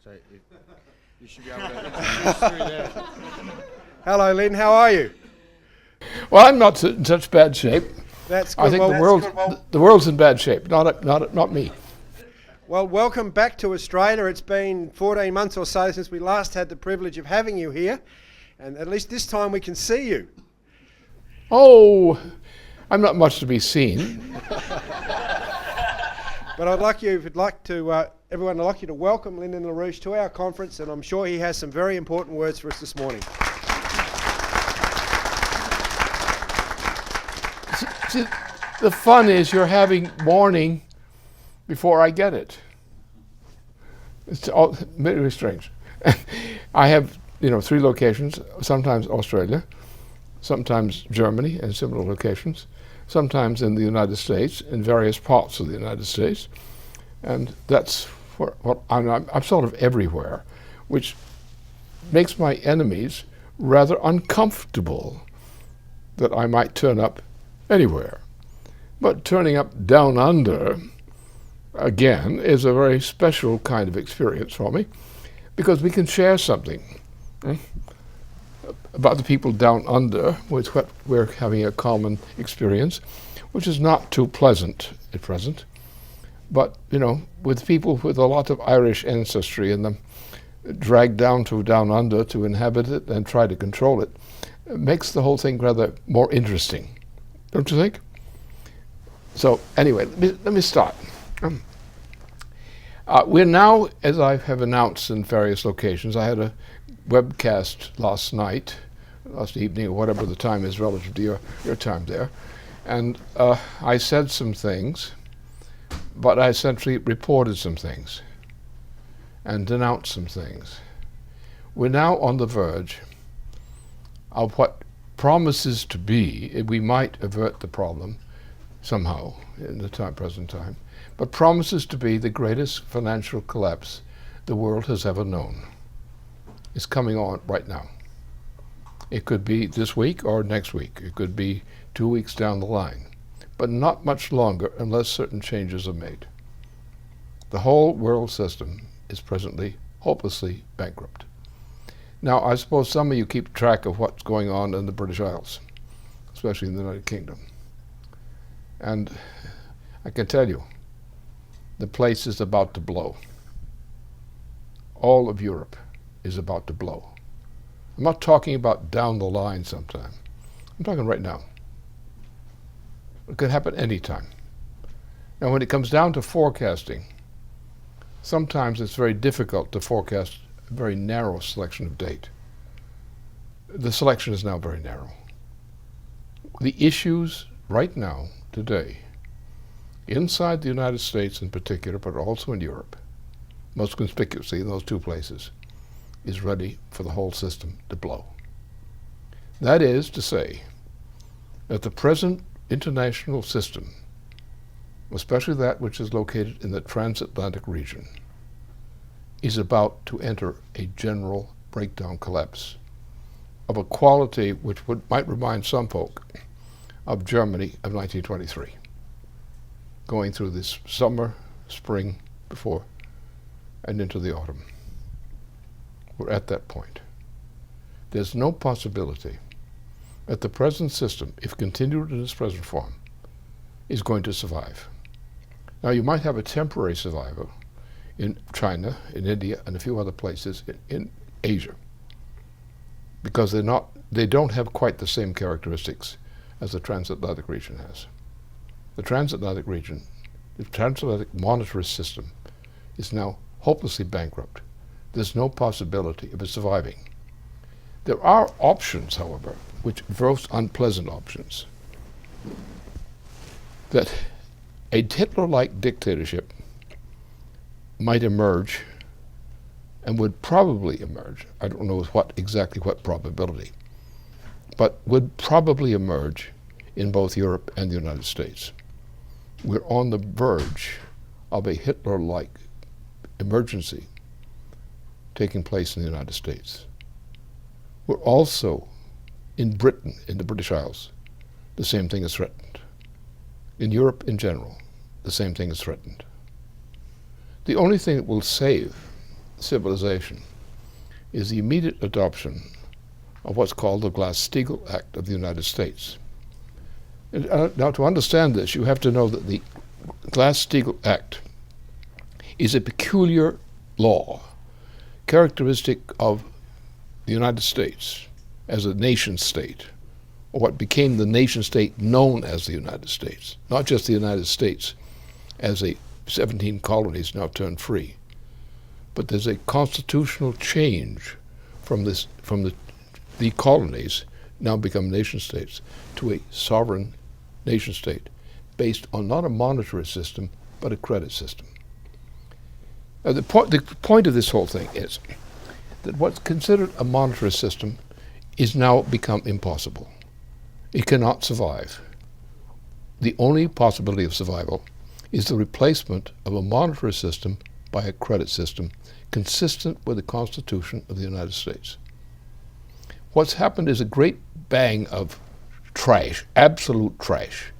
So you should be able to introduce through there. Hello, Lynn. How are you? Well, I'm not in such bad shape. That's good. I think the world's in bad shape, not me. Well, welcome back to Australia. It's been 14 months or so since we last had the privilege of having you here, and at least this time we can see you. Oh, I'm not much to be seen. But everyone would like you to welcome Lyndon LaRouche to our conference, and I'm sure he has some very important words for us this morning. See, the fun is you're having warning before I get it. It's all very strange. I have, 3 locations, sometimes Australia, sometimes Germany and similar locations, sometimes in the United States, in various parts of the United States. And that's what I'm sort of everywhere, which makes my enemies rather uncomfortable that I might turn up anywhere. But turning up down under, again, is a very special kind of experience for me, because we can share something about the people down under with what we're having a common experience, which is not too pleasant at present. But, with people with a lot of Irish ancestry in them, dragged down under to inhabit it and try to control it, makes the whole thing rather more interesting. Don't you think? So anyway, let me start. We're now, as I have announced in various locations, I had a webcast last evening, or whatever the time is relative to your time there, and I said some things, but I essentially reported some things and denounced some things. We're now on the verge of what promises to be, we might avert the problem somehow in the present time, but promises to be the greatest financial collapse the world has ever known. It's coming on right now. It could be this week or next week. It could be 2 weeks down the line, but not much longer unless certain changes are made. The whole world system is presently hopelessly bankrupt. Now, I suppose some of you keep track of what's going on in the British Isles, especially in the United Kingdom. And I can tell you, the place is about to blow. All of Europe is about to blow. I'm not talking about down the line sometime. I'm talking right now. It could happen anytime. Now, when it comes down to forecasting, sometimes it's very difficult to forecast a very narrow selection of date. The selection is now very narrow. The issues right now, today, inside the United States in particular, but also in Europe, most conspicuously in those 2 places, is ready for the whole system to blow. That is to say that the present international system, especially that which is located in the transatlantic region, is about to enter a general breakdown collapse of a quality which might remind some folk of Germany of 1923, going through this summer, spring, before, and into the autumn. We're at that point. There's no possibility that the present system, if continued in its present form, is going to survive. Now, you might have a temporary survival in China, in India, and a few other places in Asia, because they don't have quite the same characteristics as the transatlantic region has. The transatlantic region, the transatlantic monetarist system, is now hopelessly bankrupt. There's no possibility of it surviving. There are options, however, which most unpleasant options, that a Hitler-like dictatorship might emerge and would probably emerge. I don't know with exactly what probability, but would probably emerge in both Europe and the United States. We're on the verge of a Hitler-like emergency taking place in the United States. We're also in Britain, in the British Isles, the same thing is threatened. In Europe in general, the same thing is threatened. The only thing that will save civilization is the immediate adoption of what's called the Glass-Steagall Act of the United States. And, now, to understand this, you have to know that the Glass-Steagall Act is a peculiar law, characteristic of the United States as a nation state, or what became the nation state known as the United States, not just the United States as a 17 colonies now turned free, but there's a constitutional change from the colonies now become nation states to a sovereign nation state based on not a monetary system but a credit system. The point of this whole thing is that what's considered a monetary system is now become impossible. It cannot survive. The only possibility of survival is the replacement of a monetary system by a credit system consistent with the Constitution of the United States. What's happened is a great bang of trash, absolute trash.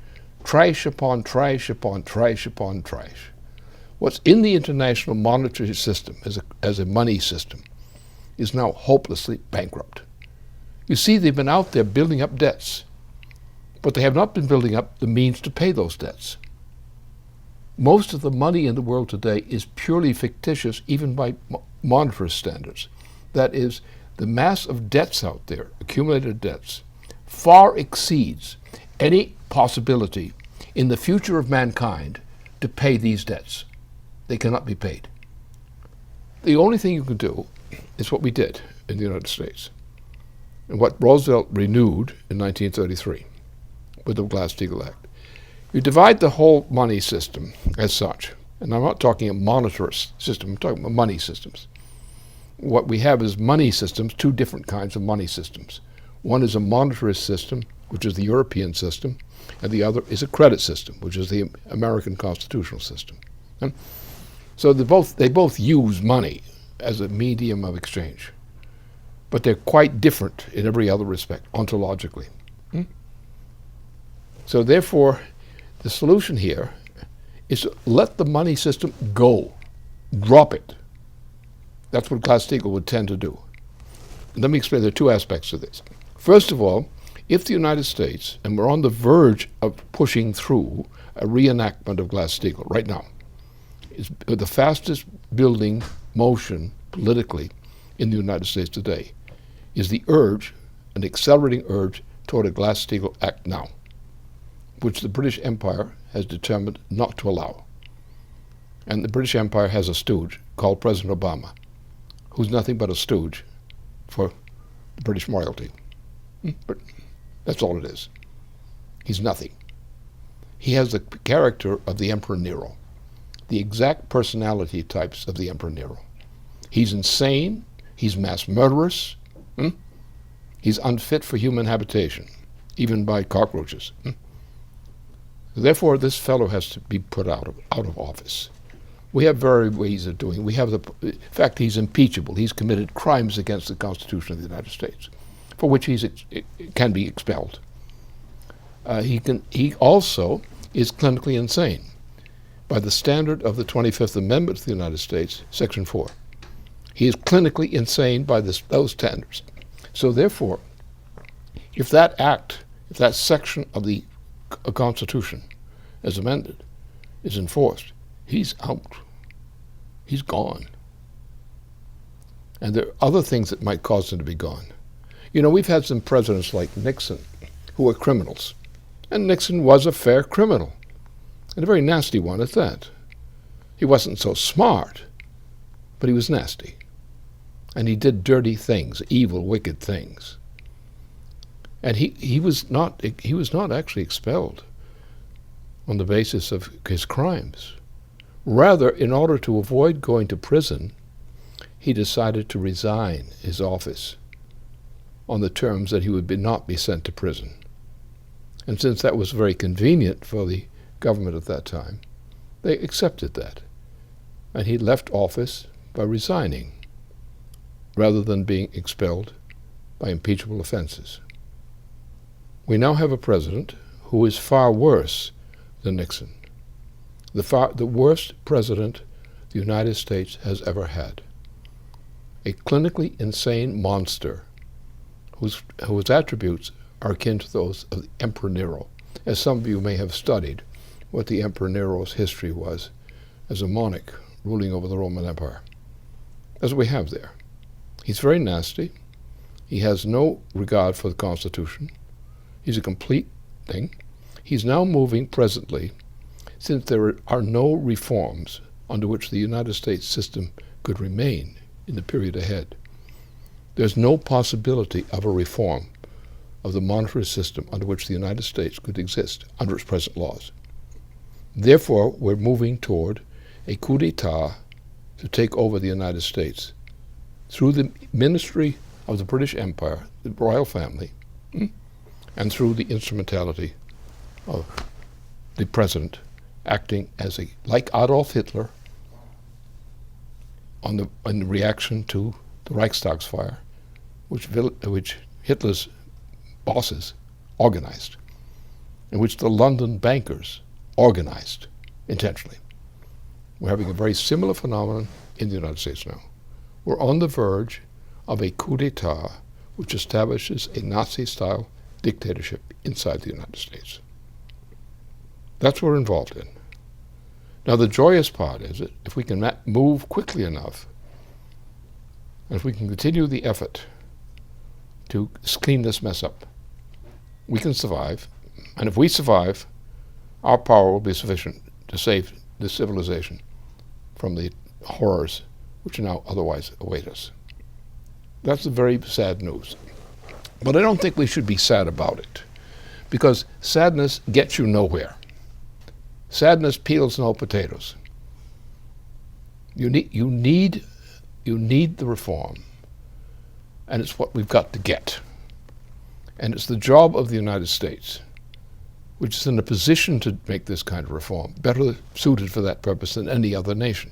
Trash upon trash upon trash upon trash. What's in the international monetary system as a money system is now hopelessly bankrupt. You see, they've been out there building up debts, but they have not been building up the means to pay those debts. Most of the money in the world today is purely fictitious, even by monetary standards. That is, the mass of debts out there, accumulated debts, far exceeds any possibility in the future of mankind to pay these debts. They cannot be paid. The only thing you can do is what we did in the United States, and what Roosevelt renewed in 1933 with the Glass-Steagall Act. You divide the whole money system as such, and I'm not talking a monetary system, I'm talking about money systems. What we have is money systems, two different kinds of money systems. One is a monetary system, which is the European system, and the other is a credit system, which is the American constitutional system. And so they both use money as a medium of exchange, but they're quite different in every other respect, ontologically. So therefore, the solution here is to let the money system go, drop it. That's what Glass-Steagall would tend to do. Let me explain. There are two aspects to this. First of all, if the United States, and we're on the verge of pushing through a reenactment of Glass-Steagall right now, is the fastest building motion politically in the United States today, is the urge, an accelerating urge toward a Glass-Steagall Act now, which the British Empire has determined not to allow. And the British Empire has a stooge called President Obama, who's nothing but a stooge for the British royalty. But that's all it is. He's nothing. He has the character of the Emperor Nero, the exact personality types of the Emperor Nero. He's insane, he's mass murderous, he's unfit for human habitation, even by cockroaches. Therefore, this fellow has to be put out of office. We have various ways of doing it. In fact, he's impeachable. He's committed crimes against the Constitution of the United States, for which he can be expelled. He also is clinically insane by the standard of the 25th Amendment to the United States, Section 4. He is clinically insane by those standards. So therefore, if that section of the Constitution, as amended, is enforced, he's out. He's gone. And there are other things that might cause him to be gone. You know, we've had some presidents like Nixon who were criminals. And Nixon was a fair criminal, and a very nasty one at that. He wasn't so smart, but he was nasty. And he did dirty things, evil, wicked things. And he was not actually expelled on the basis of his crimes. Rather, in order to avoid going to prison, he decided to resign his office on the terms that he would not be sent to prison. And since that was very convenient for the government at that time, they accepted that. And he left office by resigning, rather than being expelled by impeachable offenses. We now have a president who is far worse than Nixon, the worst president the United States has ever had. A clinically insane monster whose attributes are akin to those of the Emperor Nero, as some of you may have studied what the Emperor Nero's history was as a monarch ruling over the Roman Empire. That's what we have there. He's very nasty. He has no regard for the Constitution. He's a complete thing. He's now moving presently, since there are no reforms under which the United States system could remain in the period ahead. There's no possibility of a reform of the monetary system under which the United States could exist under its present laws. Therefore, we're moving toward a coup d'etat to take over the United States through the ministry of the British Empire, the royal family, and through the instrumentality of the president acting as like Adolf Hitler in reaction to the Reichstagsfire, which Hitler's bosses organized, in which the London bankers organized intentionally. We're having a very similar phenomenon in the United States now. We're on the verge of a coup d'etat which establishes a Nazi-style dictatorship inside the United States. That's what we're involved in. Now, the joyous part is that if we can move quickly enough, and if we can continue the effort to clean this mess up, we can survive. And if we survive, our power will be sufficient to save this civilization from the horrors which now otherwise await us. That's the very sad news. But I don't think we should be sad about it, because sadness gets you nowhere. Sadness peels no potatoes. You need the reform, and it's what we've got to get. And it's the job of the United States, which is in a position to make this kind of reform, better suited for that purpose than any other nation.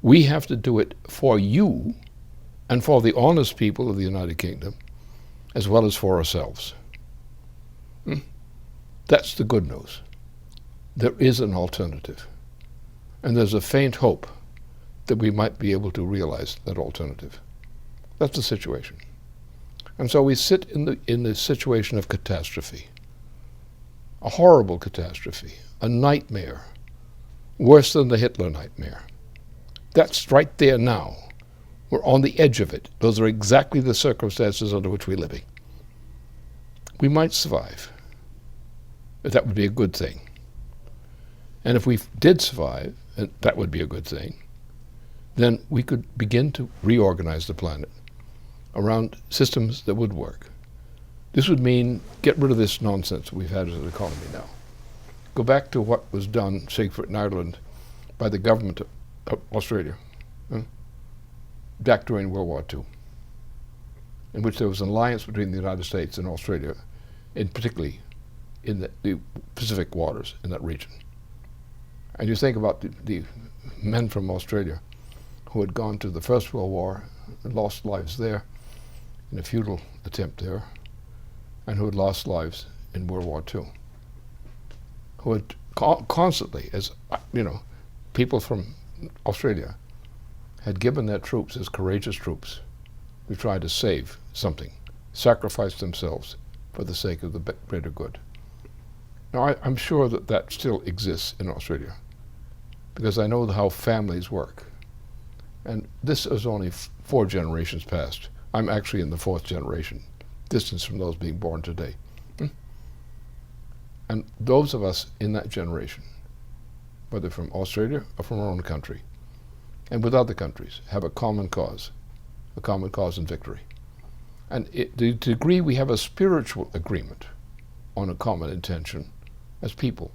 We have to do it for you and for the honest people of the United Kingdom, as well as for ourselves. That's the good news. There is an alternative, and there's a faint hope that we might be able to realize that alternative. That's the situation. And so we sit in the situation of catastrophe, a horrible catastrophe, a nightmare, worse than the Hitler nightmare. That's right there now. We're on the edge of it. Those are exactly the circumstances under which we're living. We might survive. That would be a good thing. And if we did survive, and that would be a good thing, then we could begin to reorganize the planet around systems that would work. This would mean get rid of this nonsense we've had as an economy now. Go back to what was done, say, in Ireland, by the government of Australia, back during World War II, in which there was an alliance between the United States and Australia, and particularly in the Pacific waters in that region. And you think about the men from Australia who had gone to the First World War and lost lives there in a futile attempt there, and who had lost lives in World War II, who had constantly, as people from Australia had given their troops as courageous troops who tried to save something, sacrificed themselves for the sake of the greater good. Now, I'm sure that still exists in Australia, because I know how families work. And this is only 4 generations past. I'm actually in the 4th generation, distance from those being born today. And those of us in that generation, whether from Australia or from our own country, and with other countries, have a common cause in victory. And the degree we have a spiritual agreement on a common intention as people,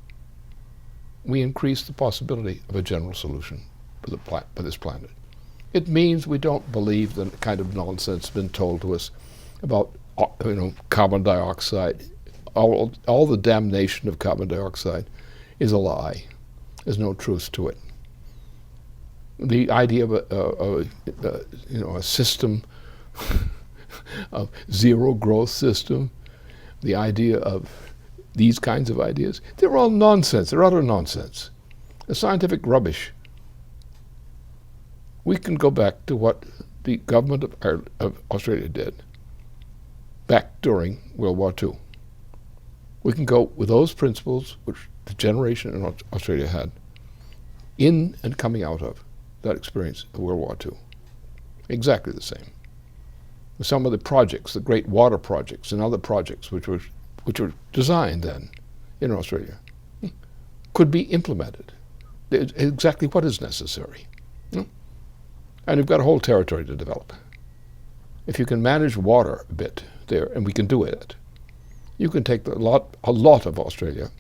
we increase the possibility of a general solution for this planet. It means we don't believe the kind of nonsense been told to us about carbon dioxide. All the damnation of carbon dioxide is a lie. There's no truth to it. The idea of a system, of zero growth system, the idea of these kinds of ideas, they're all nonsense. They're utter nonsense. They're scientific rubbish. we can go back to what the government of Australia did back during World War II. We can go with those principles which the generation in Australia had in and coming out of that experience of World War II. Exactly the same. Some of the projects, the great water projects and other projects which were designed then in Australia, could be implemented. Exactly what is necessary. And you've got a whole territory to develop. If you can manage water a bit there, and we can do it, you can take a lot of Australia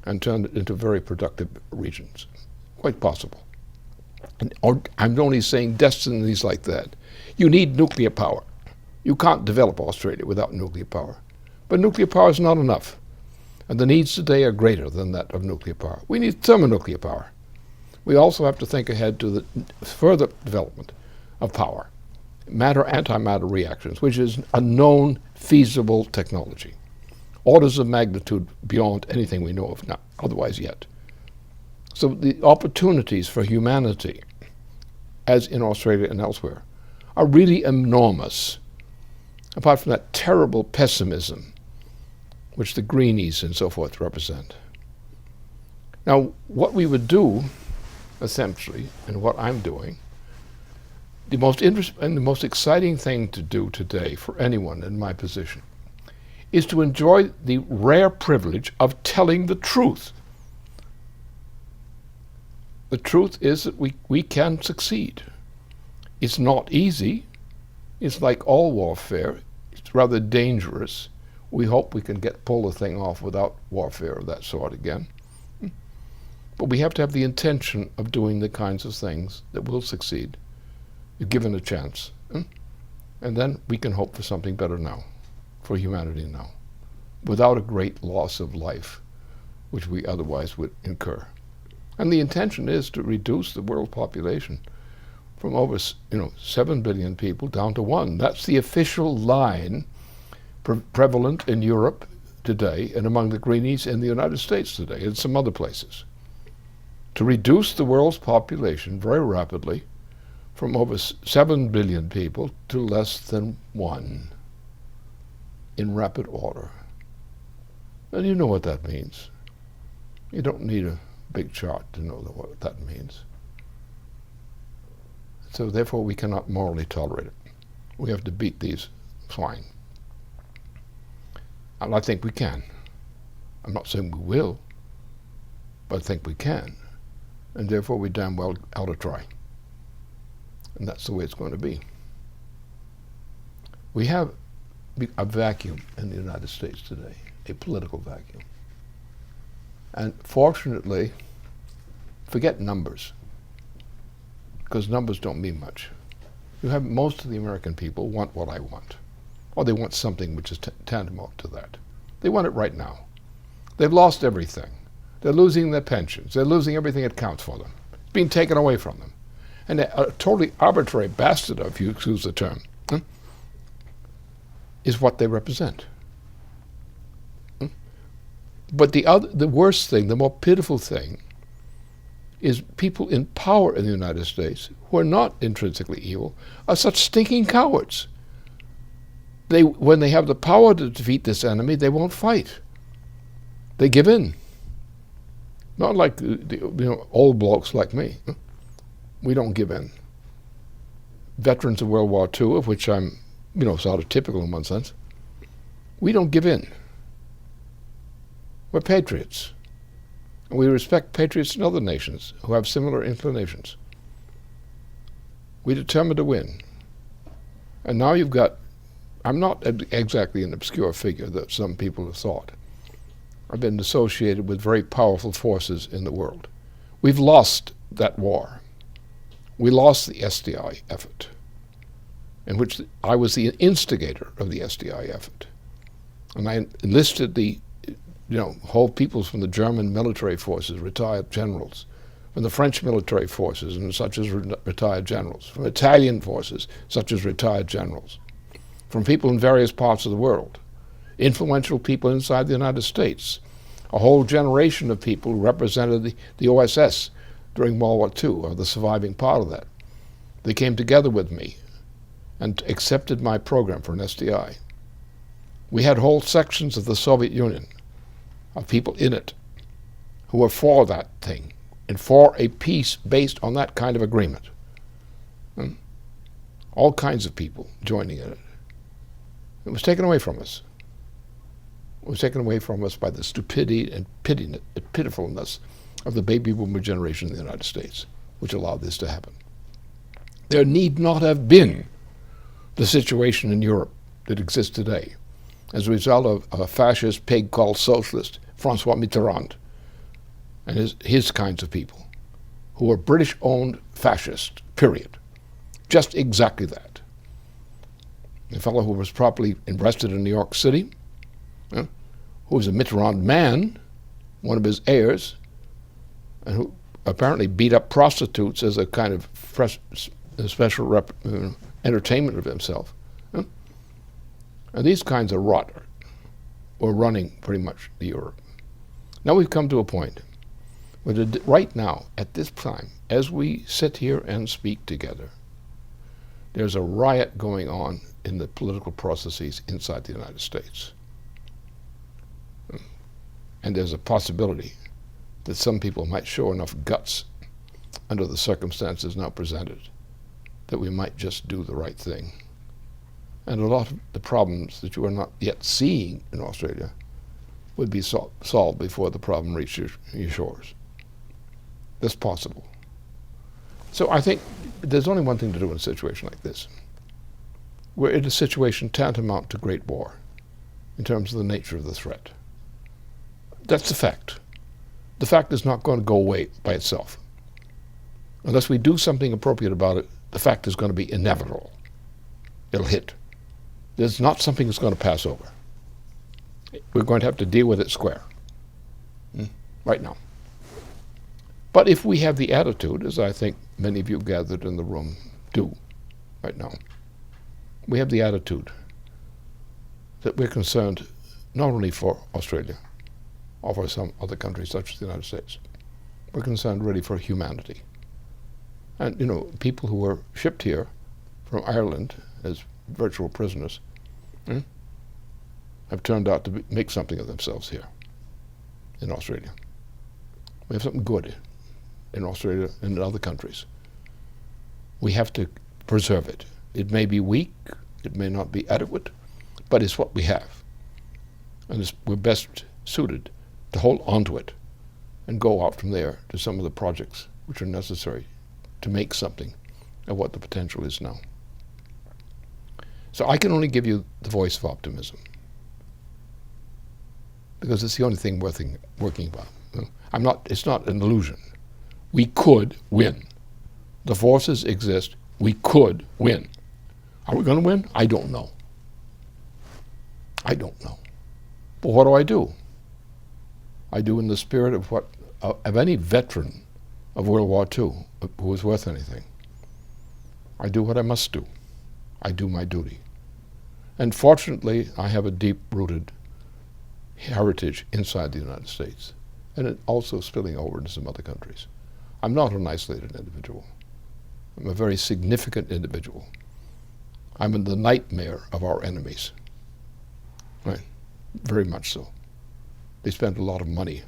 and turn it into very productive regions. Quite possible. And I'm only saying destinies like that. You need nuclear power. You can't develop Australia without nuclear power. But nuclear power is not enough. And the needs today are greater than that of nuclear power. We need thermonuclear power. We also have to think ahead to the further development of power, matter-antimatter reactions, which is a known, feasible technology. Orders of magnitude beyond anything we know of now, otherwise yet. So the opportunities for humanity, as in Australia and elsewhere, are really enormous, apart from that terrible pessimism which the greenies and so forth represent. Now, what we would do, essentially, and what I'm doing, the most interesting and the most exciting thing to do today for anyone in my position is to enjoy the rare privilege of telling the truth. The truth is that we can succeed. It's not easy. It's like all warfare. It's rather dangerous. We hope we can pull the thing off without warfare of that sort again. But we have to have the intention of doing the kinds of things that will succeed, if given a chance. And then we can hope for something better now, for humanity now, without a great loss of life, which we otherwise would incur. And the intention is to reduce the world population from over 7 billion people down to 1. That's the official line prevalent in Europe today and among the greenies in the United States today and some other places. To reduce the world's population very rapidly from over 7 billion people to less than 1 in rapid order. And you know what that means. You don't need a big chart to know what that means. So therefore we cannot morally tolerate it. We have to beat these swine. And I think we can. I'm not saying we will, but I think we can. And therefore we damn well ought to try. And that's the way it's going to be. We have a vacuum in the United States today, a political vacuum. And fortunately, forget numbers, because numbers don't mean much. You have most of the American people want what I want, or they want something which is tantamount to that. They want it right now. They've lost everything. They're losing their pensions. They're losing everything that counts for them. It's being taken away from them. And a totally arbitrary bastard, if you excuse the term, is what they represent. But the worst thing, the more pitiful thing, is people in power in the United States who are not intrinsically evil are such stinking cowards. When they have the power to defeat this enemy, they won't fight. They give in. Not like old blokes like me. We don't give in. Veterans of World War II, of which I'm, sort of typical in one sense, we don't give in. We're patriots. And we respect patriots in other nations who have similar inclinations. We determined to win. And now you've got, I'm not exactly an obscure figure that some people have thought. I've been associated with very powerful forces in the world. We've lost that war. We lost the SDI effort, in which I was the instigator of the SDI effort. And I enlisted the whole peoples from the German military forces, retired generals, from the French military forces, and such as retired generals, from Italian forces, such as retired generals, from people in various parts of the world, influential people inside the United States, a whole generation of people who represented the OSS during World War II, or the surviving part of that. They came together with me and accepted my program for an SDI. We had whole sections of the Soviet Union, of people in it, who were for that thing and for a peace based on that kind of agreement. All kinds of people joining in it. It was taken away from us. It was taken away from us by the stupidity and pitifulness of the baby boomer generation in the United States, which allowed this to happen. There need not have been the situation in Europe that exists today as a result of a fascist pig called socialist, Francois Mitterrand, and his kinds of people, who were British-owned fascists, period. Just exactly that. A fellow who was properly arrested in New York City, who was a Mitterrand man, one of his heirs, and who apparently beat up prostitutes as a kind of special entertainment of himself. And these kinds of rot were running pretty much the Europe. Now we've come to a point where right now, at this time, as we sit here and speak together, there's a riot going on in the political processes inside the United States. And there's a possibility that some people might show enough guts under the circumstances now presented that we might just do the right thing. And a lot of the problems that you are not yet seeing in Australia would be solved before the problem reaches your shores. That's possible. So I think there's only one thing to do in a situation like this. We're in a situation tantamount to Great War in terms of the nature of the threat. That's the fact. The fact is not going to go away by itself. Unless we do something appropriate about it, the fact is going to be inevitable. It'll hit. There's not something that's going to pass over. We're going to have to deal with it square. Right now. But if we have the attitude, as I think many of you gathered in the room do right now, we have the attitude that we're concerned not only for Australia or for some other countries such as the United States, we're concerned really for humanity. And, you know, people who were shipped here from Ireland as virtual prisoners have turned out to make something of themselves here in Australia. We have something good in Australia and in other countries. We have to preserve it. It may be weak, it may not be adequate, but it's what we have. And we're best suited to hold on to it and go out from there to some of the projects which are necessary to make something of what the potential is now. So I can only give you the voice of optimism because it's the only thing worth working about. It's not an illusion. We could win. The forces exist. We could win. Are we going to win? I don't know. I don't know. But what do? I do in the spirit of any veteran of World War II who was worth anything. I do what I must do. I do my duty. And fortunately, I have a deep-rooted heritage inside the United States, and it also spilling over into some other countries. I'm not an isolated individual. I'm a very significant individual. I'm in the nightmare of our enemies. Right? Very much so. They spend a lot of money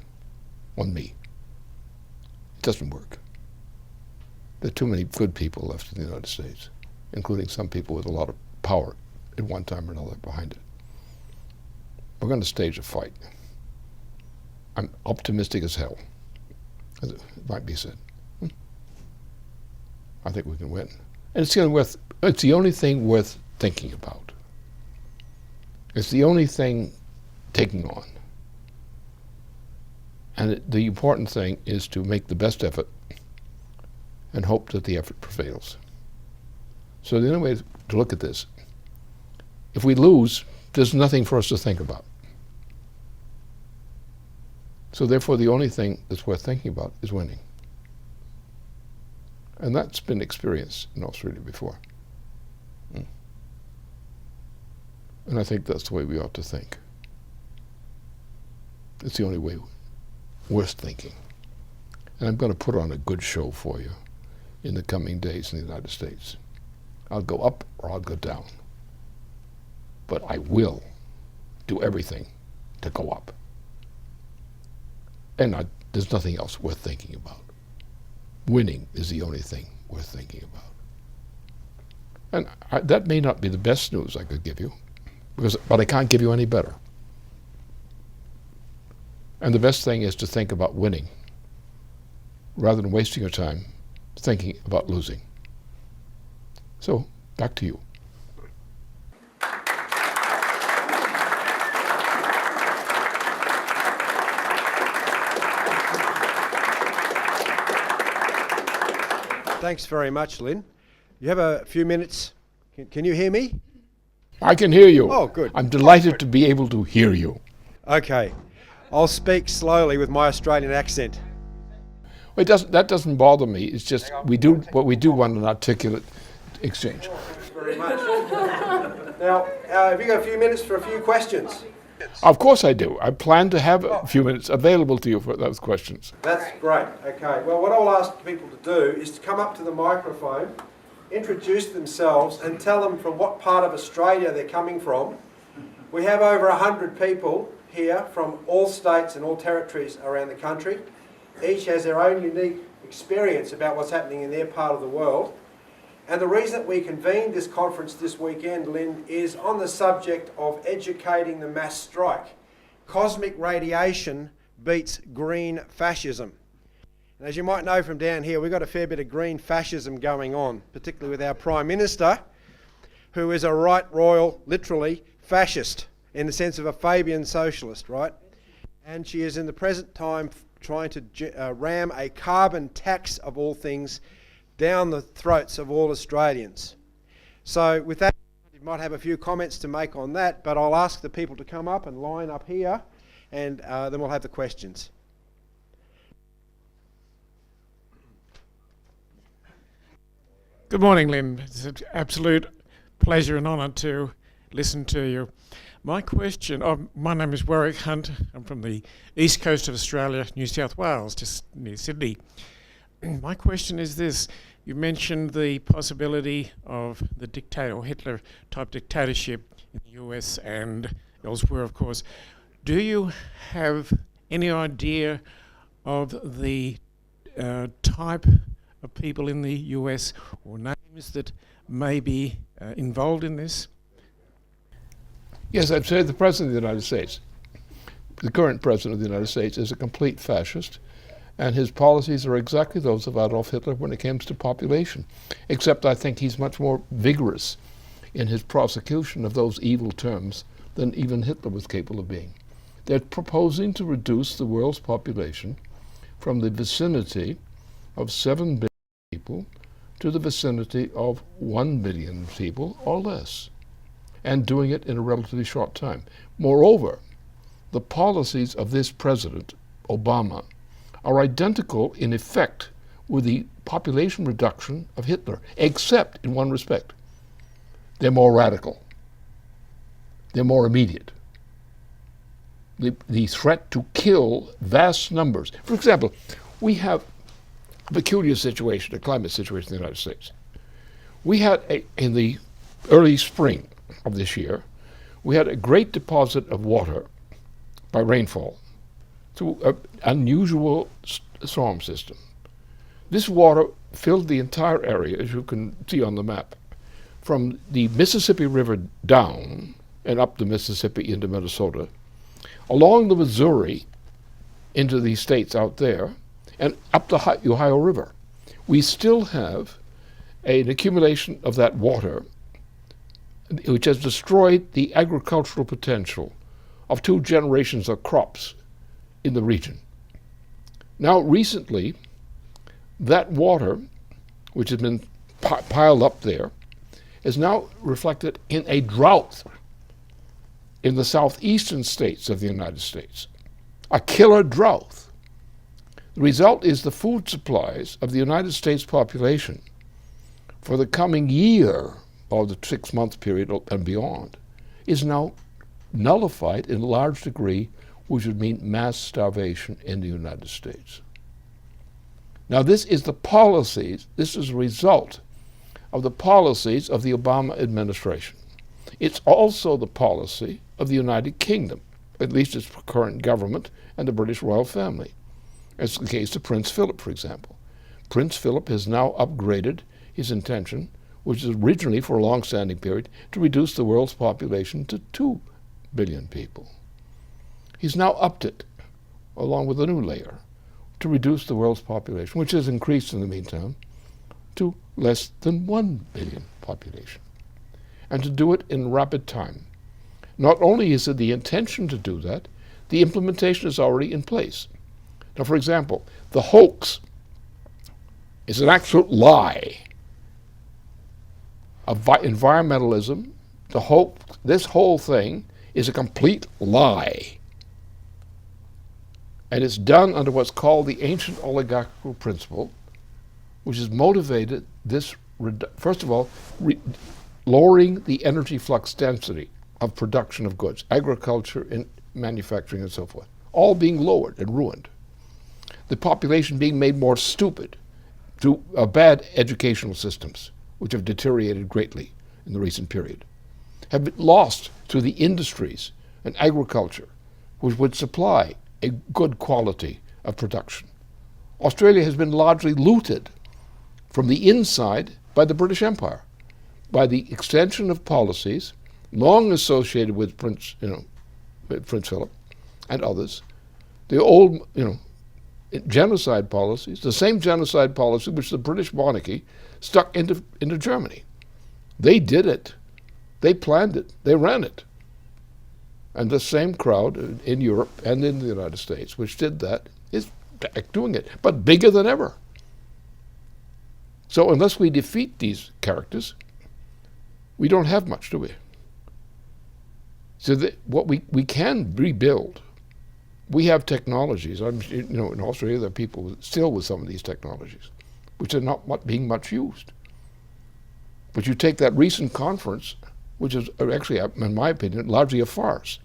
on me. It doesn't work. There are too many good people left in the United States, including some people with a lot of power at one time or another behind it. We're going to stage a fight. I'm optimistic as hell, as it might be said. I think we can win. And it's the only thing worth thinking about. It's the only thing taking on. And the important thing is to make the best effort and hope that the effort prevails. So the only way to look at this, if we lose, there's nothing for us to think about. So therefore, the only thing that's worth thinking about is winning. And that's been experienced in Australia before. And I think that's the way we ought to think. It's the only way worth thinking. And I'm going to put on a good show for you. in the coming days in the United States. I'll go up or I'll go down. But I will do everything to go up. And there's nothing else worth thinking about. Winning is the only thing worth thinking about. And that may not be the best news I could give you, but I can't give you any better. And the best thing is to think about winning rather than wasting your time thinking about losing. So, back to you. Thanks very much, Lynn. You have a few minutes. Can you hear me? I can hear you. Oh, good. I'm delighted to be able to hear you. Okay. I'll speak slowly with my Australian accent. Well, that doesn't bother me. It's just we do want an articulate exchange. Thanks very much. Now, have you got a few minutes for a few questions? Of course I do. I plan to have a few minutes available to you for those questions. That's great. Okay. Well, what I'll ask people to do is to come up to the microphone, introduce themselves, and tell them from what part of Australia they're coming from. We have over 100 people here from all states and all territories around the country. Each has their own unique experience about what's happening in their part of the world. And the reason that we convened this conference this weekend, Lynn, is on the subject of educating the mass strike. Cosmic radiation beats green fascism. And as you might know from down here, we've got a fair bit of green fascism going on, particularly with our Prime Minister, who is a right royal, literally, fascist, in the sense of a Fabian socialist, right? And she is in the present time trying to ram a carbon tax, of all things, down the throats of all Australians. So with that, you might have a few comments to make on that, but I'll ask the people to come up and line up here, and then we'll have the questions. Good morning, Lynn. It's an absolute pleasure and honour to listen to you. My question, my name is Warwick Hunt. I'm from the east coast of Australia, New South Wales, just near Sydney. My question is this. You mentioned the possibility of the dictator or Hitler-type dictatorship in the US and elsewhere, of course. Do you have any idea of the type of people in the US or names that may be involved in this? Yes, I'd say the President of the United States, the current President of the United States, is a complete fascist, and his policies are exactly those of Adolf Hitler when it comes to population, except I think he's much more vigorous in his prosecution of those evil terms than even Hitler was capable of being. They're proposing to reduce the world's population from the vicinity of 7 billion people to the vicinity of 1 billion people or less, and doing it in a relatively short time. Moreover, the policies of this president, Obama, are identical in effect with the population reduction of Hitler, except in one respect. They're more radical. They're more immediate. The threat to kill vast numbers. For example, we have a peculiar situation, a climate situation in the United States. We had, in the early spring of this year, we had a great deposit of water by rainfall through an unusual storm system. This water filled the entire area, as you can see on the map, from the Mississippi River down and up the Mississippi into Minnesota, along the Missouri into the states out there, and up the Ohio River. We still have an accumulation of that water which has destroyed the agricultural potential of 2 generations of crops in the region. Now, recently, that water, which has been piled up there, is now reflected in a drought in the southeastern states of the United States, a killer drought. The result is the food supplies of the United States population for the coming year, or the 6-month period and beyond, is now nullified in a large degree, which would mean mass starvation in the United States. Now this is the policies, this is a result of the policies of the Obama administration. It's also the policy of the United Kingdom, at least its current government and the British royal family. As the case of Prince Philip, for example. Prince Philip has now upgraded his intention, which is originally for a long-standing period, to reduce the world's population to 2 billion people. He's now upped it, along with a new layer, to reduce the world's population, which has increased in the meantime, to less than 1 billion population. And to do it in rapid time. Not only is it the intention to do that, the implementation is already in place. Now, for example, the hoax is an actual lie of environmentalism. This whole thing is a complete lie. And it's done under what's called the ancient oligarchical principle, which has motivated this, first of all, lowering the energy flux density of production of goods, agriculture and manufacturing and so forth, all being lowered and ruined. The population being made more stupid through bad educational systems, which have deteriorated greatly in the recent period, have been lost through the industries and agriculture, which would supply a good quality of production. Australia has been largely looted from the inside by the British Empire, by the extension of policies long associated with Prince Philip and others, the old, genocide policies, the same genocide policy which the British monarchy stuck into Germany. They did it. They planned it. They ran it. And the same crowd in Europe and in the United States which did that is back doing it, but bigger than ever. So unless we defeat these characters, we don't have much, do we? So what we can rebuild. We have technologies. In Australia there are people still with some of these technologies, which are not being much used. But you take that recent conference, which is actually, in my opinion, largely a farce,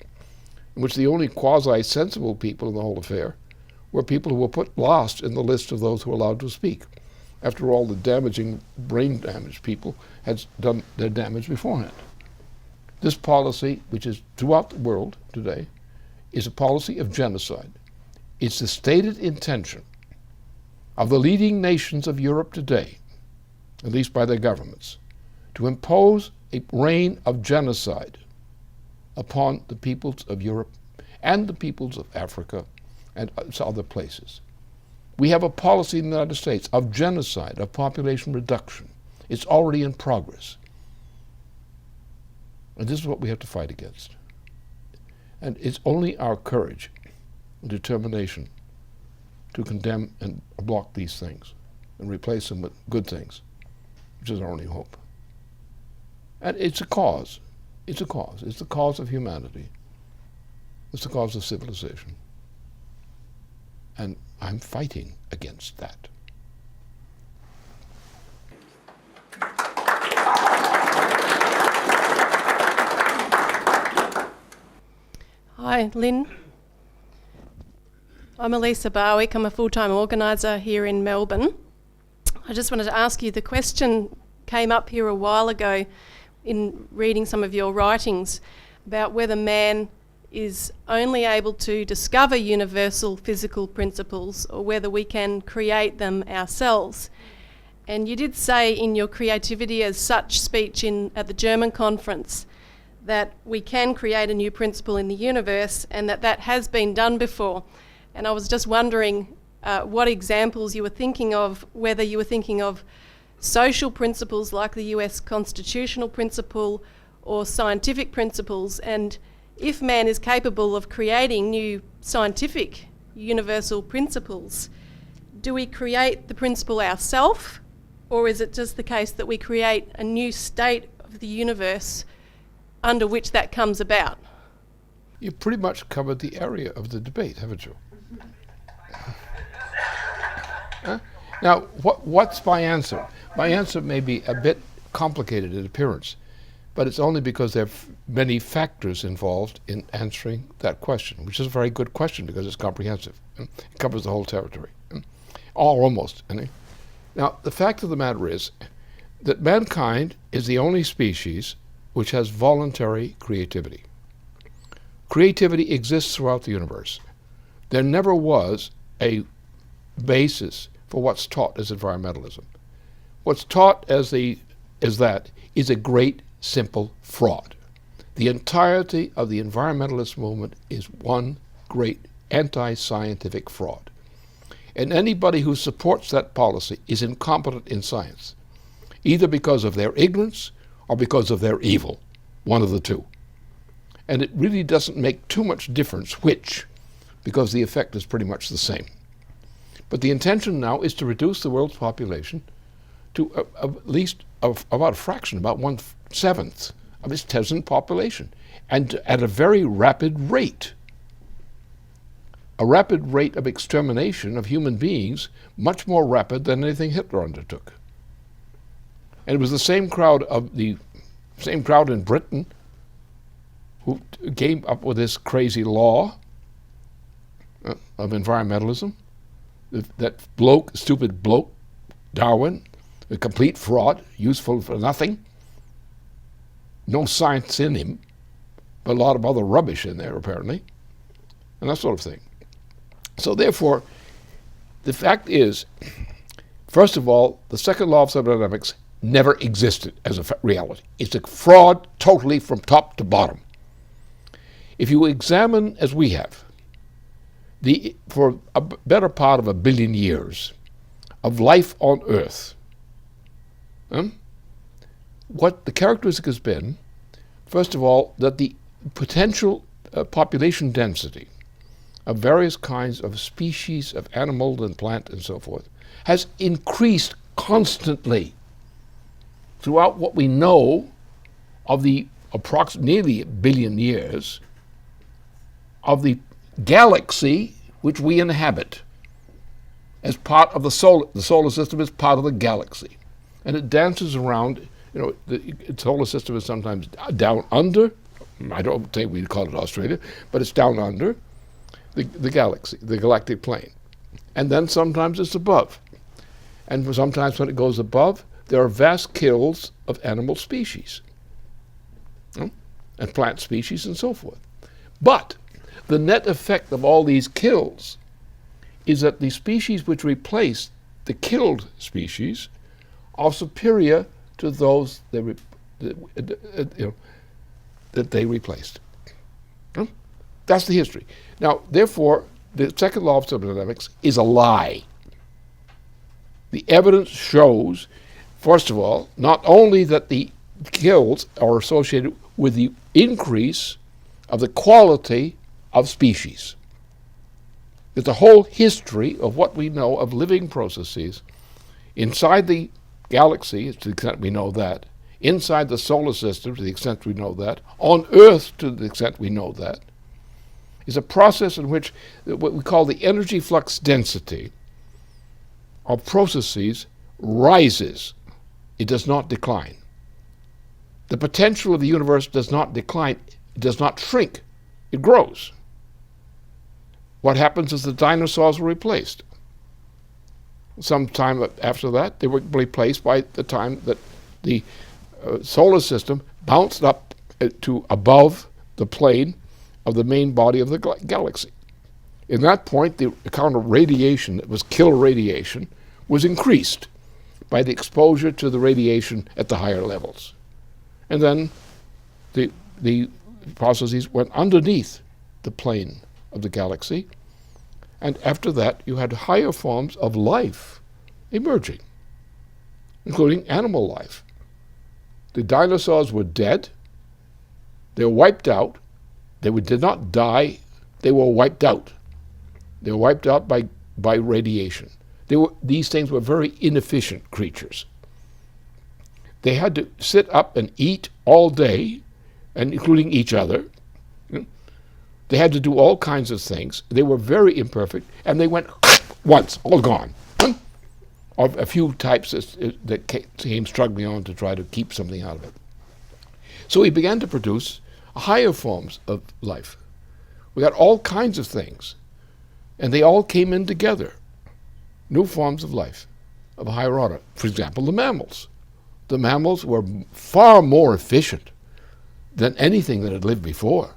in which the only quasi-sensible people in the whole affair were people who were put last in the list of those who were allowed to speak. After all, the damaging, brain-damaged people had done their damage beforehand. This policy, which is throughout the world today, is a policy of genocide. It's the stated intention of the leading nations of Europe today, at least by their governments, to impose a reign of genocide upon the peoples of Europe and the peoples of Africa and other places. We have a policy in the United States of genocide, of population reduction. It's already in progress. And this is what we have to fight against. And it's only our courage and determination to condemn and block these things and replace them with good things, which is our only hope. And it's a cause. It's a cause. It's the cause of humanity. It's the cause of civilization. And I'm fighting against that. Hi, Lynn. I'm Elisa Barwick. I'm a full-time organiser here in Melbourne. I just wanted to ask you, the question came up here a while ago in reading some of your writings about whether man is only able to discover universal physical principles or whether we can create them ourselves. And you did say in your Creativity as Such speech at the German conference that we can create a new principle in the universe and that has been done before. And I was just wondering what examples you were thinking of, whether you were thinking of social principles like the US constitutional principle or scientific principles, and if man is capable of creating new scientific universal principles, do we create the principle ourselves, or is it just the case that we create a new state of the universe under which that comes about? You pretty much covered the area of the debate, haven't you? Huh? Now, what's my answer? My answer may be a bit complicated in appearance, but it's only because there are many factors involved in answering that question, which is a very good question because it's comprehensive. It covers the whole territory. or almost any. Now, the fact of the matter is that mankind is the only species which has voluntary creativity. Creativity exists throughout the universe. There never was a basis for what's taught as environmentalism. What's taught as that is a great, simple fraud. The entirety of the environmentalist movement is one great anti-scientific fraud. And anybody who supports that policy is incompetent in science, either because of their ignorance or because of their evil, one of the two. And it really doesn't make too much difference which, because the effect is pretty much the same. But the intention now is to reduce the world's population to at least about a fraction, about 1/7 of its present population, and at a very rapid rate. A rapid rate of extermination of human beings, much more rapid than anything Hitler undertook. And it was the same crowd in Britain who came up with this crazy law of environmentalism. That stupid bloke, Darwin, a complete fraud, useful for nothing. No science in him, but a lot of other rubbish in there apparently, and that sort of thing. So therefore, the fact is, first of all, the second law of thermodynamics never existed as a reality. It's a fraud totally from top to bottom. If you examine, as we have, for a better part of 1 billion years of life on Earth, what the characteristic has been, first of all, that the potential population density of various kinds of species of animal and plant and so forth has increased constantly throughout what we know of the nearly 1 billion years of the galaxy which we inhabit as part of the solar system is part of the galaxy. And it dances around, the solar system is sometimes down under, I don't think we'd call it Australia, but it's down under the galaxy, the galactic plane. And then sometimes it's above. And sometimes when it goes above, there are vast kills of animal species, and plant species and so forth. But the net effect of all these kills is that the species which replace the killed species are superior to those that they replaced. That's the history. Now, therefore, the second law of thermodynamics is a lie. The evidence shows, first of all, not only that the kills are associated with the increase of the quality of species. That the whole history of what we know of living processes inside the galaxy, to the extent we know that, inside the solar system, to the extent we know that, on Earth, to the extent we know that, is a process in which what we call the energy flux density of processes rises. It does not decline. The potential of the universe does not decline. It does not shrink. It grows. What happens is the dinosaurs were replaced. Some time after that, they were replaced by the time that the solar system bounced up to above the plane of the main body of the galaxy. In that point, the amount of radiation that was kill radiation was increased by the exposure to the radiation at the higher levels. And then the processes went underneath the plane of the galaxy, and after that you had higher forms of life emerging, including animal life. The dinosaurs were dead, they were wiped out, they did not die, they were wiped out. They were wiped out by radiation. These things were very inefficient creatures. They had to sit up and eat all day, and including each other. They had to do all kinds of things. They were very imperfect, and they went once, all gone. Or a few types that came struggling on to try to keep something out of it. So we began to produce higher forms of life. We got all kinds of things, and they all came in together. new forms of life of a higher order. For example, the mammals. The mammals were far more efficient than anything that had lived before.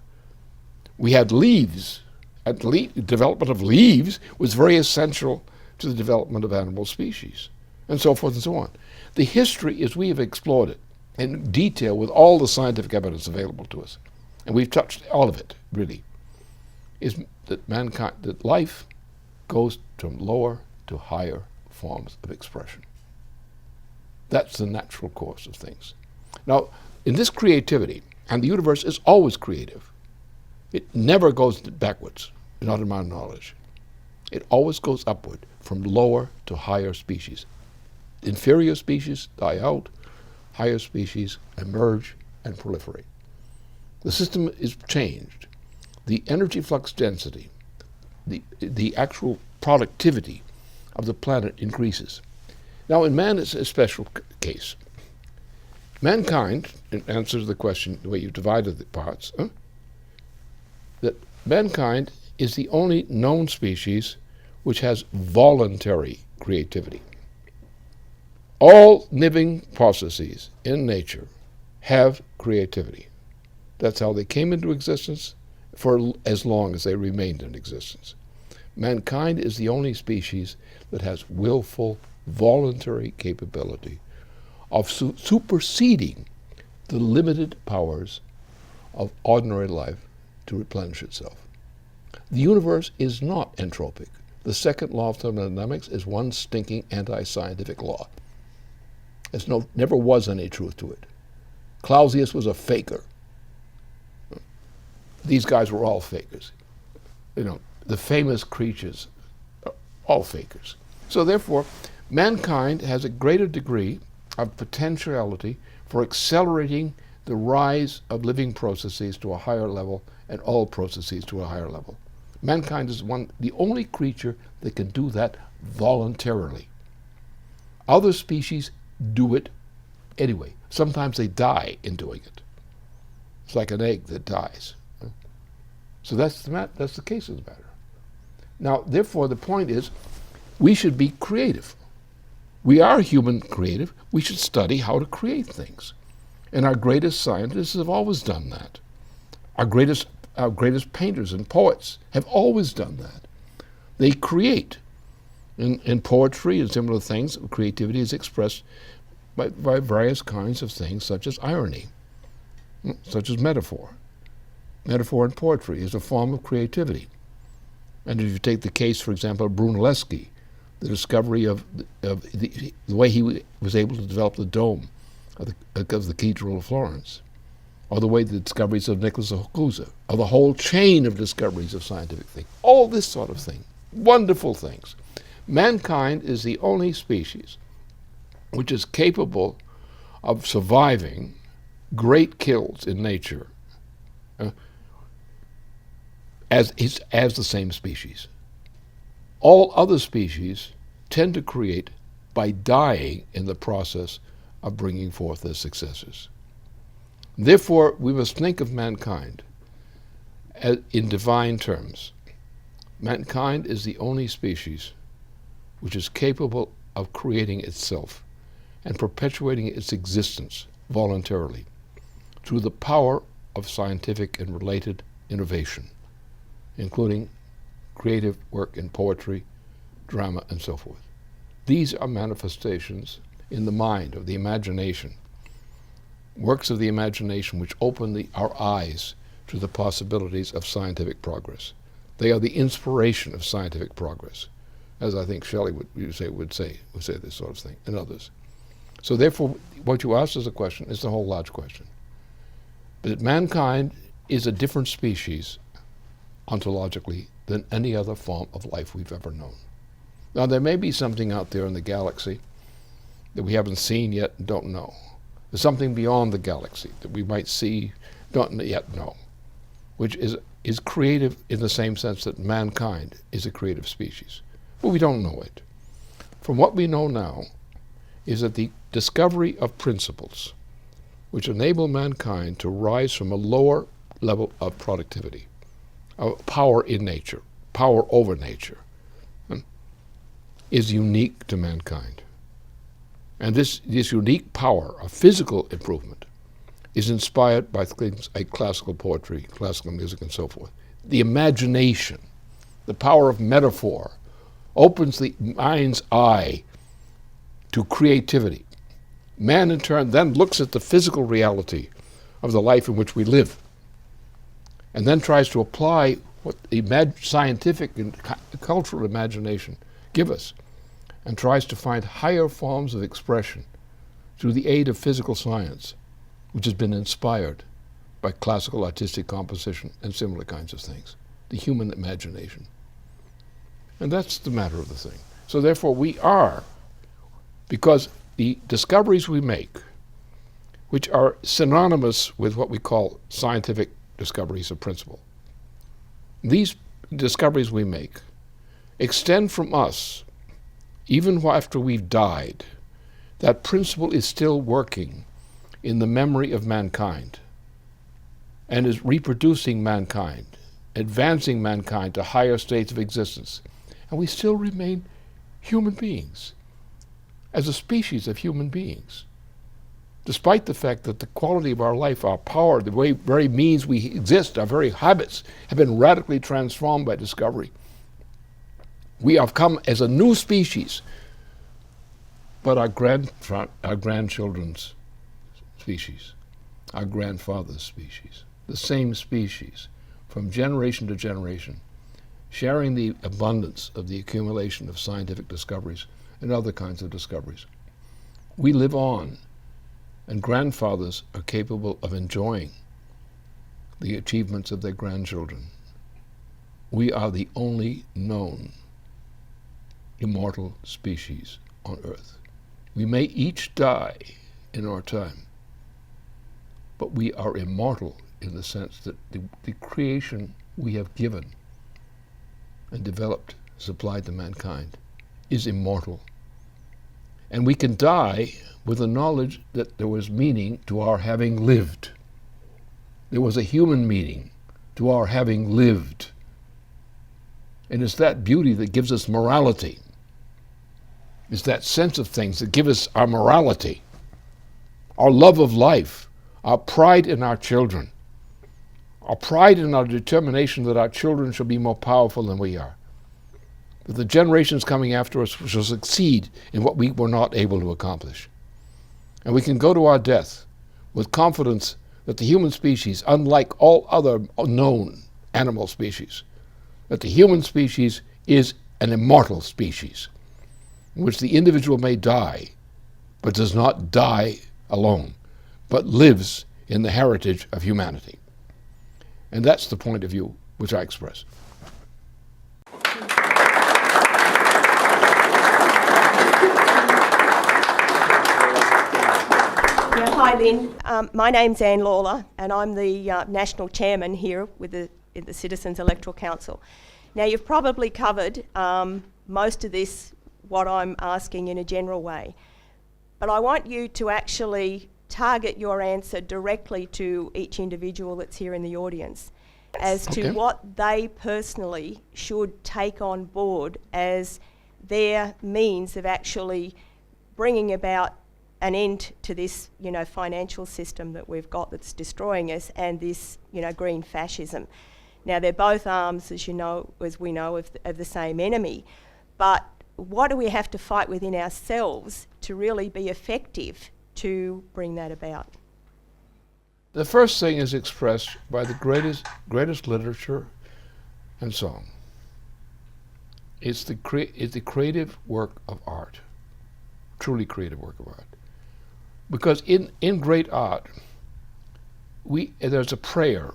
We had leaves. Development of leaves was very essential to the development of animal species, and so forth and so on. The history, as we have explored it in detail with all the scientific evidence available to us, and we've touched all of it, really, is that life goes from lower to higher forms of expression. That's the natural course of things. Now, in this creativity, and the universe is always creative, it never goes backwards, not in my knowledge. It always goes upward, from lower to higher species. Inferior species die out, higher species emerge and proliferate. The system is changed. The energy flux density, the actual productivity of the planet increases. Now, in man, it's a special case. Mankind, in answer to the question, the way you divided the parts, that mankind is the only known species which has voluntary creativity. All living processes in nature have creativity. That's how they came into existence for as long as they remained in existence. Mankind is the only species that has willful, voluntary capability of superseding the limited powers of ordinary life to replenish itself. The universe is not entropic. The second law of thermodynamics is one stinking anti-scientific law. There's never was any truth to it. Clausius was a faker. These guys were all fakers. The famous creatures are all fakers. So therefore, mankind has a greater degree of potentiality for accelerating the rise of living processes to a higher level and all processes to a higher level. Mankind is the only creature that can do that voluntarily. Other species do it anyway. Sometimes they die in doing it. It's like an egg that dies. So that's the case of the matter. Now, therefore, the point is, we should be creative. We are human creative. We should study how to create things. And our greatest scientists have always done that. Our greatest painters and poets have always done that. They create. In poetry and similar things, creativity is expressed by various kinds of things, such as irony, such as metaphor. Metaphor in poetry is a form of creativity. And if you take the case, for example, of Brunelleschi, the discovery of the way he was able to develop the dome of the Cathedral of Florence, or the way the discoveries of Nicholas of Cusa, or the whole chain of discoveries of scientific things, all this sort of thing, wonderful things. Mankind is the only species which is capable of surviving great kills in nature as the same species. All other species tend to create by dying in the process of bringing forth their successors. Therefore, we must think of mankind in divine terms. Mankind is the only species which is capable of creating itself and perpetuating its existence voluntarily through the power of scientific and related innovation, including creative work in poetry, drama, and so forth. These are manifestations in the mind of the imagination, works of the imagination which open our eyes to the possibilities of scientific progress. They are the inspiration of scientific progress, as I think Shelley would say this sort of thing, and others. So therefore, what you asked as a question is the whole large question. That mankind is a different species ontologically than any other form of life we've ever known. Now, there may be something out there in the galaxy that we haven't seen yet and don't know. There's something beyond the galaxy that we might see, don't yet know, which is creative in the same sense that mankind is a creative species. But we don't know it. From what we know now is that the discovery of principles which enable mankind to rise from a lower level of productivity, of power in nature, power over nature, is unique to mankind. And this unique power of physical improvement is inspired by things like classical poetry, classical music, and so forth. The imagination, the power of metaphor, opens the mind's eye to creativity. Man, in turn, then looks at the physical reality of the life in which we live, and then tries to apply what the scientific and cultural imagination give us, and tries to find higher forms of expression through the aid of physical science, which has been inspired by classical artistic composition and similar kinds of things, the human imagination. And that's the matter of the thing. So therefore we are, because the discoveries we make, which are synonymous with what we call scientific discoveries of principle, these discoveries we make extend from us even after we've died. That principle is still working in the memory of mankind and is reproducing mankind, advancing mankind to higher states of existence. And we still remain human beings, as a species of human beings, despite the fact that the quality of our life, our power, the very means we exist, our very habits have been radically transformed by discovery. We have come as a new species, but our grandchildren's species, our grandfather's species, the same species, from generation to generation, sharing the abundance of the accumulation of scientific discoveries and other kinds of discoveries. We live on, and grandfathers are capable of enjoying the achievements of their grandchildren. We are the only known immortal species on Earth. We may each die in our time, but we are immortal in the sense that the creation we have given and developed, supplied to mankind, is immortal. And we can die with the knowledge that there was meaning to our having lived. There was a human meaning to our having lived. And it's that beauty that gives us morality. It's that sense of things that give us our morality, our love of life, our pride in our children, our pride in our determination that our children shall be more powerful than we are, that the generations coming after us shall succeed in what we were not able to accomplish. And we can go to our death with confidence that the human species, unlike all other known animal species, that the human species is an immortal species, in which the individual may die, but does not die alone, but lives in the heritage of humanity. And that's the point of view which I express. Hi, Lynn. My name's Anne Lawler, and I'm the national chairman here with the Citizens Electoral Council. Now, you've probably covered most of this, what I'm asking, in a general way, but I want you to actually target your answer directly to each individual that's here in the audience as to what they personally should take on board as their means of actually bringing about an end to this, financial system that we've got that's destroying us, and this, green fascism. Now, they're both arms, as we know, of the same enemy. But what do we have to fight within ourselves to really be effective to bring that about? The first thing is expressed by the greatest literature and song. It's the creative work of art, truly creative work of art. Because in great art, there's a prayer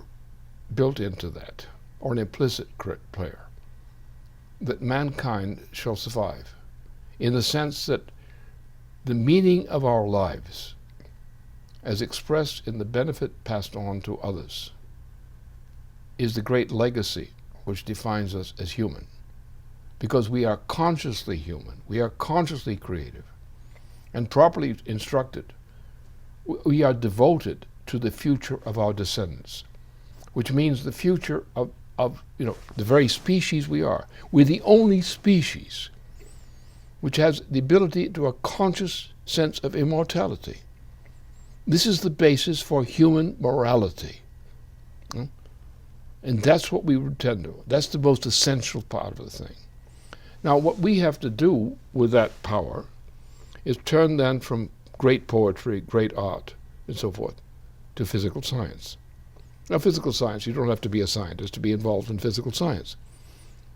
built into that, or an implicit prayer, that mankind shall survive, in the sense that the meaning of our lives, as expressed in the benefit passed on to others, is the great legacy which defines us as human. Because we are consciously human, we are consciously creative, and properly instructed, we are devoted to the future of our descendants, which means the future of the very species we are. We're the only species which has the ability to a conscious sense of immortality. This is the basis for human morality. And that's what we pretend to. That's the most essential part of the thing. Now, what we have to do with that power is turn then from great poetry, great art, and so forth, to physical science. Now, physical science, you don't have to be a scientist to be involved in physical science.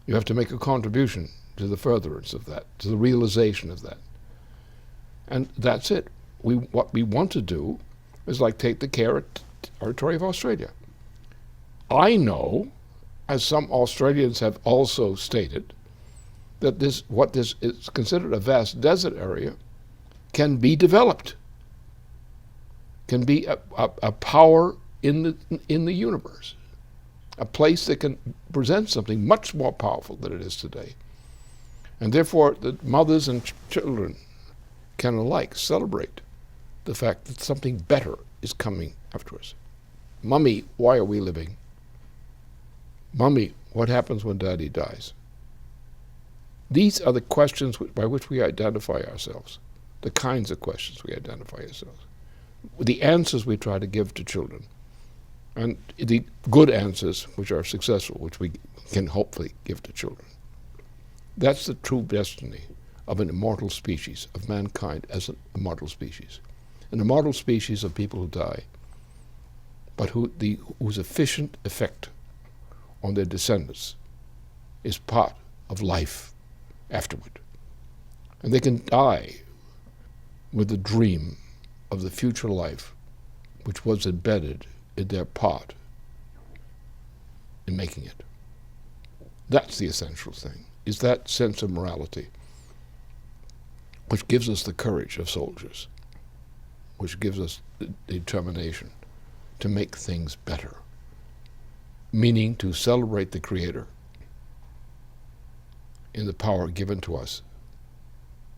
You have to make a contribution to the furtherance of that, to the realization of that. And that's it. What we want to do is like take the territory of Australia. I know, as some Australians have also stated, that what is considered a vast desert area can be developed, can be a power in the universe, a place that can present something much more powerful than it is today. And therefore, the mothers and children can alike celebrate the fact that something better is coming after us. Mummy, why are we living? Mummy, what happens when Daddy dies? These are the questions by which we identify ourselves, the kinds of questions we identify ourselves, the answers we try to give to children, and the good answers which are successful, which we can hopefully give to children. That's the true destiny of an immortal species, of mankind as an immortal species. An immortal species of people who die, but whose efficient effect on their descendants is part of life afterward. And they can die with the dream of the future life which was embedded in their part in making it. That's the essential thing, is that sense of morality which gives us the courage of soldiers, which gives us the determination to make things better, meaning to celebrate the Creator in the power given to us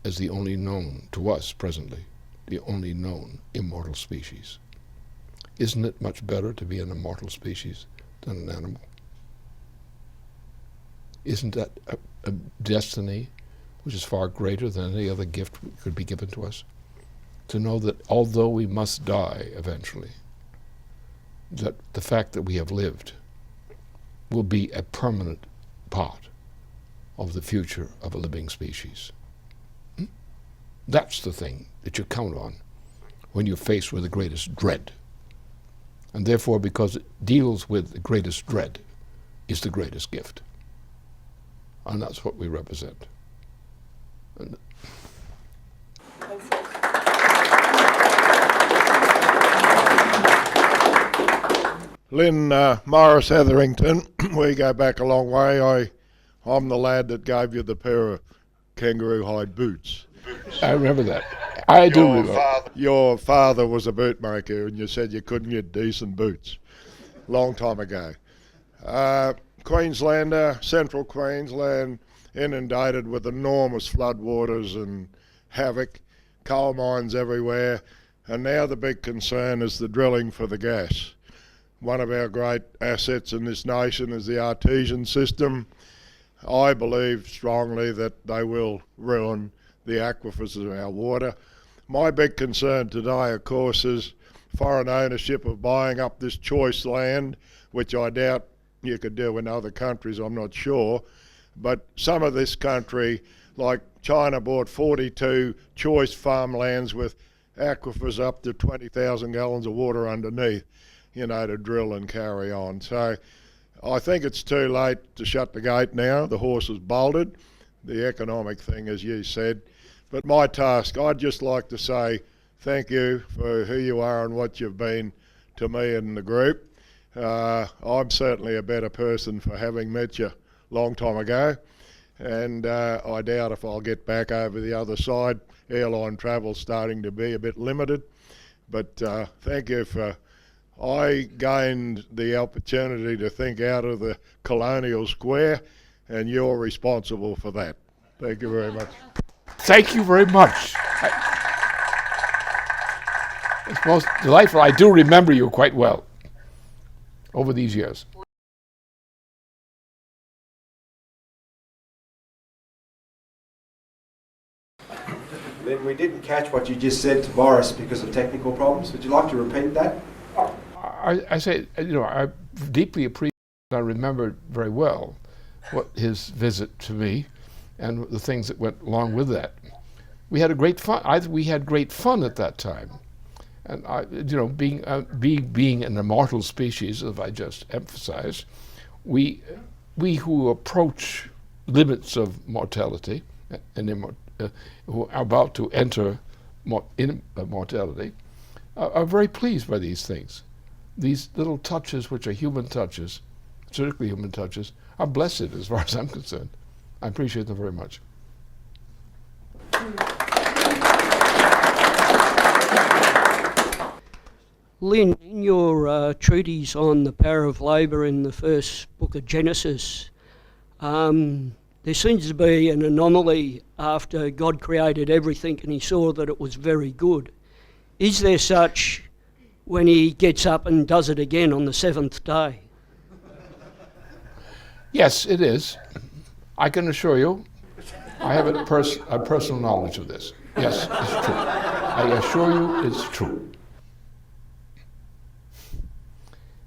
as the only known, to us presently, the only known immortal species. Isn't it much better to be an immortal species than an animal? Isn't that a destiny which is far greater than any other gift could be given to us? To know that although we must die eventually, that the fact that we have lived will be a permanent part of the future of a living species. That's the thing that you count on when you're faced with the greatest dread. And therefore, because it deals with the greatest dread, is the greatest gift. And that's what we represent. And Lynn Morris Hetherington, we go back a long way. I'm the lad that gave you the pair of kangaroo hide boots. I remember that. I do remember. Your father was a bootmaker and you said you couldn't get decent boots. Long time ago. Queenslander, central Queensland, inundated with enormous floodwaters and havoc, coal mines everywhere, and now the big concern is the drilling for the gas. One of our great assets in this nation is the artesian system. I believe strongly that they will ruin the aquifers of our water. My big concern today, of course, is foreign ownership of buying up this choice land, which I doubt you could do in other countries, I'm not sure. But some of this country, like China, bought 42 choice farmlands with aquifers up to 20,000 gallons of water underneath, to drill and carry on. So I think it's too late to shut the gate now. The horse has bolted. The economic thing, as you said. But my task, I'd just like to say thank you for who you are and what you've been to me and the group. I'm certainly a better person for having met you a long time ago. And I doubt if I'll get back over the other side. Airline travel's starting to be a bit limited. But thank you for... I gained the opportunity to think out of the colonial square, and you're responsible for that. Thank you very much. Thank you very much. It's most delightful. I do remember you quite well over these years. Lynn, we didn't catch what you just said to Boris because of technical problems. Would you like to repeat that? I say, I deeply appreciate, I remember very well what his visit to me and the things that went along with that. We had a great fun. We had great fun at that time, and being an immortal species, as I just emphasized, we who approach limits of mortality and who are about to enter mortality are very pleased by these things. These little touches, which are human touches, strictly human touches, are blessed as far as I'm concerned. I appreciate them very much. Lynn, in your treatise on the power of labour in the first book of Genesis, there seems to be an anomaly after God created everything and he saw that it was very good. Is there such when he gets up and does it again on the seventh day? Yes, it is. I can assure you, I have a personal knowledge of this. Yes, it's true. I assure you it's true.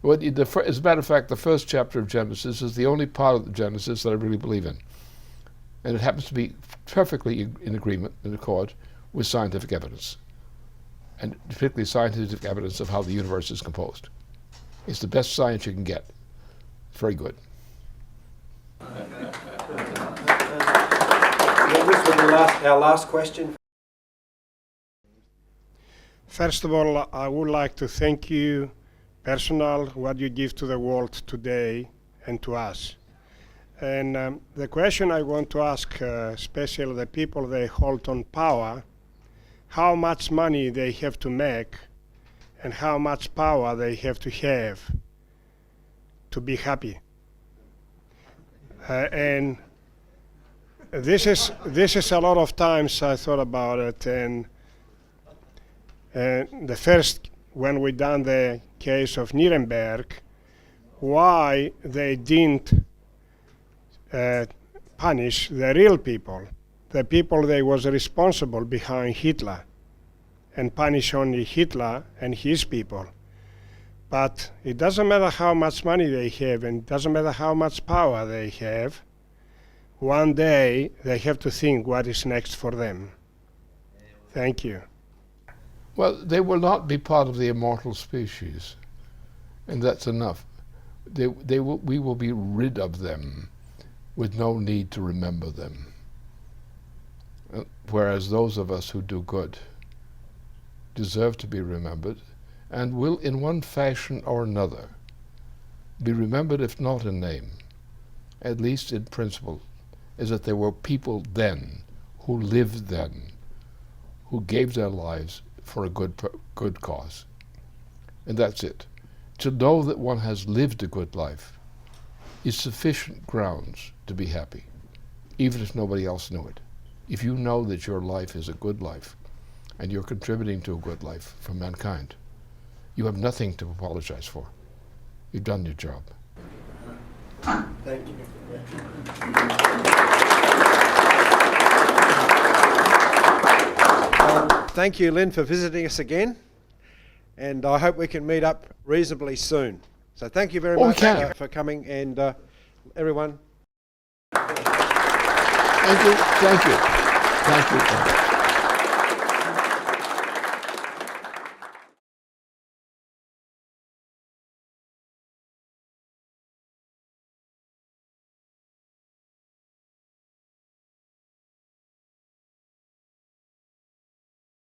As a matter of fact, the first chapter of Genesis is the only part of the Genesis that I really believe in. And it happens to be perfectly in agreement, in accord with scientific evidence. And particularly scientific evidence of how the universe is composed. It's the best science you can get. It's very good. This will be our last question. First of all, I would like to thank you, personal, what you give to the world today and to us. And the question I want to ask, especially the people they hold on power, how much money they have to make and how much power they have to be happy. And this is a lot of times I thought about it, and the first, when we done the case of Nuremberg, why they didn't punish the real people, the people they was responsible behind Hitler, and punish only Hitler and his people. But it doesn't matter how much money they have, and it doesn't matter how much power they have, one day they have to think what is next for them. Thank you. Well, they will not be part of the immortal species, and that's enough. We will be rid of them with no need to remember them. Whereas those of us who do good deserve to be remembered and will in one fashion or another be remembered, if not in name, at least in principle, is that there were people then who lived then, who gave their lives for a good cause. And that's it. To know that one has lived a good life is sufficient grounds to be happy, even if nobody else knew it. If you know that your life is a good life and you're contributing to a good life for mankind, you have nothing to apologize for. You've done your job. Thank you. Thank you, Lynn, for visiting us again, and I hope we can meet up reasonably soon. So thank you very much for coming, and everyone. Thank you. Thank you. Thank you.